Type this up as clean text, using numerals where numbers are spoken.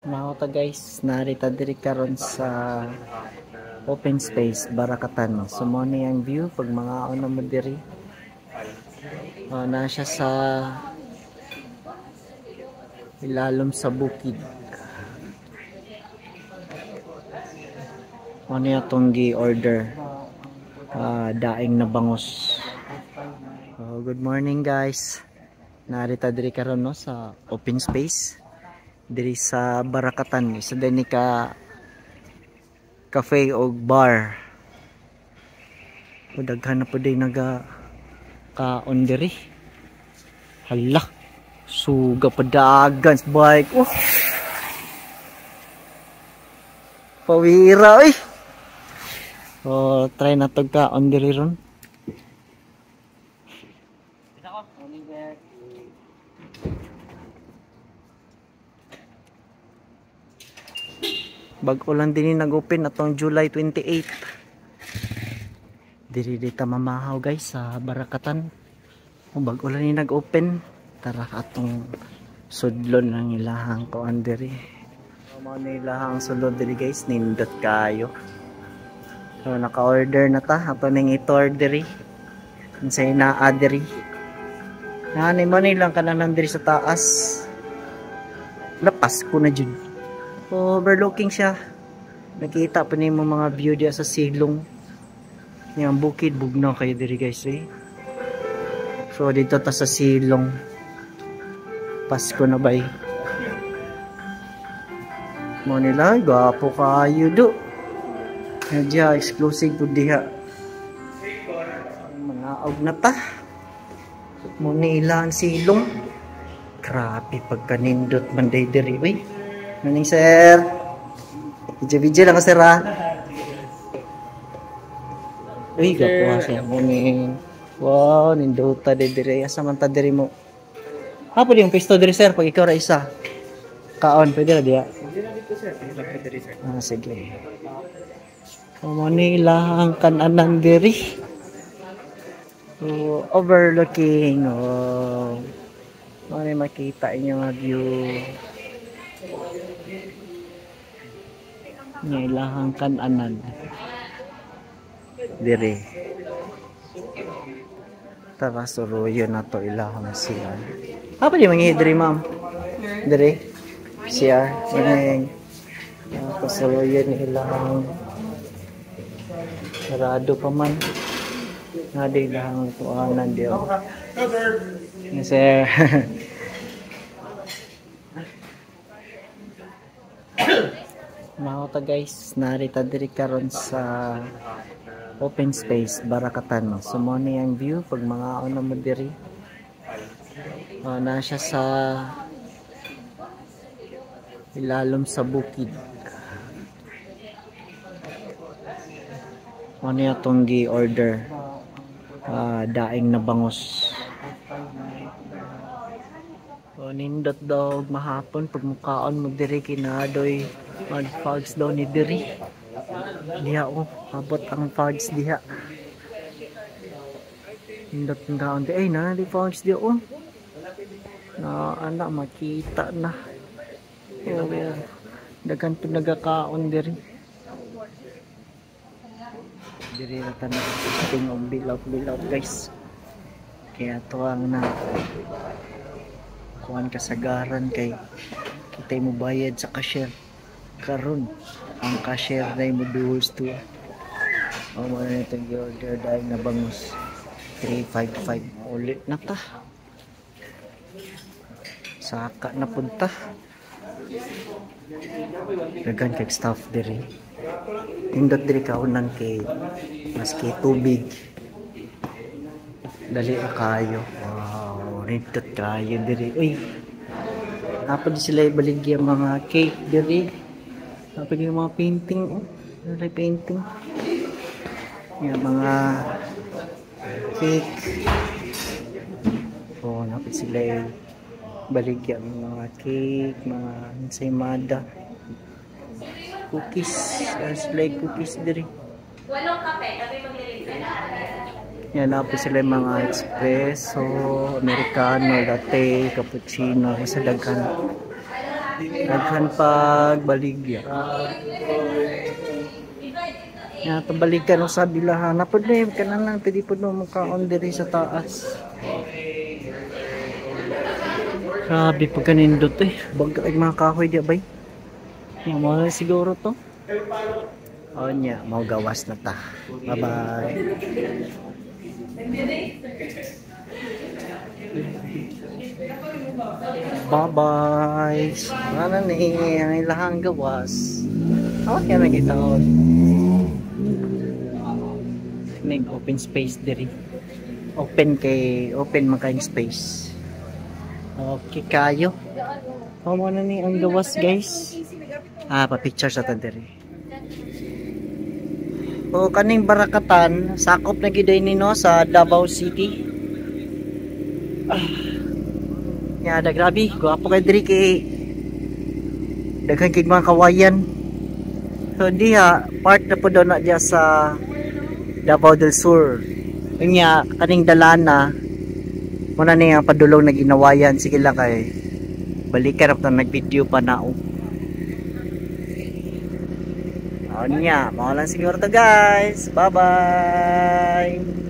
Mga guys, narita diri karon sa open space Barakatan. Sumoni ang view pag mga ano mo diri. Na siya sa ilalom sa bukid. Ano yung gi-order? Daing na bangus. Good morning guys. Narita diri karon no sa open space diri sa Barakatan. Isa din ni ka cafe o bar. Daghan na po din naga kaon diri. Hala, suga pa dagan sa bike. Oh. Pawira eh. Try na to kaon diri ron. Bago lang din nag-open atong July 28. Diri dita mamahaw guys sa Barakatan. Bago lang din nag-open. Tara atong sudlon ng ilahang kuan diri. Mao ni ilahang sulod diri guys, nindot kayo. So naka-order na ta ato ning itor diri. Unsay naa diri. Nani mo ni lang kanan diri sa taas. Lapas ko na jud. Overlooking siya. Nakita pa niyo mga view diya sa silong. Yang bukid bugnaw kayo diri guys eh. So dito ta sa silong. Pasko na bay. Mo nila gwapo kayo do. Nadya exclusive pud diha. Mga og na ta. Mo nila ang silong. Grabe pagkanindot man day diri eh. Morning sir. Video lang sir ha. Uy, gapo siya. Morning. Wow, nindota de dire. Asa man ta diri mo? Hapo yung pisto diri sir pag ikaw ra isa. Kaon pwede ra diya. Pwede ra dito sir. Pwede diri sir. Sige. Morning lang kananan diri. Overlooking. Mari makita inyo nga view. Ilahang kananan diri. Tara suruyo na to ilahang siya. Apa di mangi diri ma'am? Diri siya ning suruyo ni ilahang sarado pa man. Nadi ilahang tuanan diyo. Yes sir. Mga guys, narita diri karon sa open space Barakatan. Sumoni ang view pag mga ano mo diri. Na siya sa ilalom sa bukid. Ano yung gi-order? Daing na bangus. Nindot daw mahapon pag mukaon mo diri kinadoy mag-fogs daw ni diri. Diha abot ang fogs diha. Nindot ngaon di ay na di fogs di na anak makita na. Daghan pud nagakaon diri. Diri ra tanan tingog bilaw guys. Kaya tuwang na kuan kasagaran kay kitay mo bayad sa cashier karon ang cashier na mo duhos to mo na itong order dahil na bangus 355 ulit na ta saka na punta dagan kay staff diri tindot diri kaunan kay maski tubig dali kayo. Nindot kayo diri. Uy. Napod sila ibaligya mga cake diri. Napod yung mga painting. Dali painting. Yung mga cake. Napod sila ibaligya mga cake, mga ensaymada. Cookies. Sila cookies diri. Walong kape. Kape maglilin. Yan na po sila mga espresso, americano, latte, cappuccino, sa daghan. Daghan pagbaligya. Ya, pabalikan sa bilahan. Napod na yun, kananan, pwede po no mukhaon diri sa taas. Grabe pag kanindot eh. Baga ay mga kahoy di bay. Yung mga siguro to. O niya, mau gawas na ta. Bye-bye. Bye-bye. Ano ni, ang ilahang gawas. Awat yan na gitaon. May open space diri. Open makaing space. Okay kayo. Ano na ni ang gawas guys. Pa-picture sa tadiri. O kaning Barakatan, sakop na giday nino sa Davao City. Yada grabe, guwapo kay diri kay daghan kay mga kawayan. So diha part na po daw na diya sa Davao del Sur. Unya kaning dalana muna ni ang padulong nag-inawayan sige lang kay balikan ako nag-video pa na Nya, mau lang siguro to guys. Bye-bye.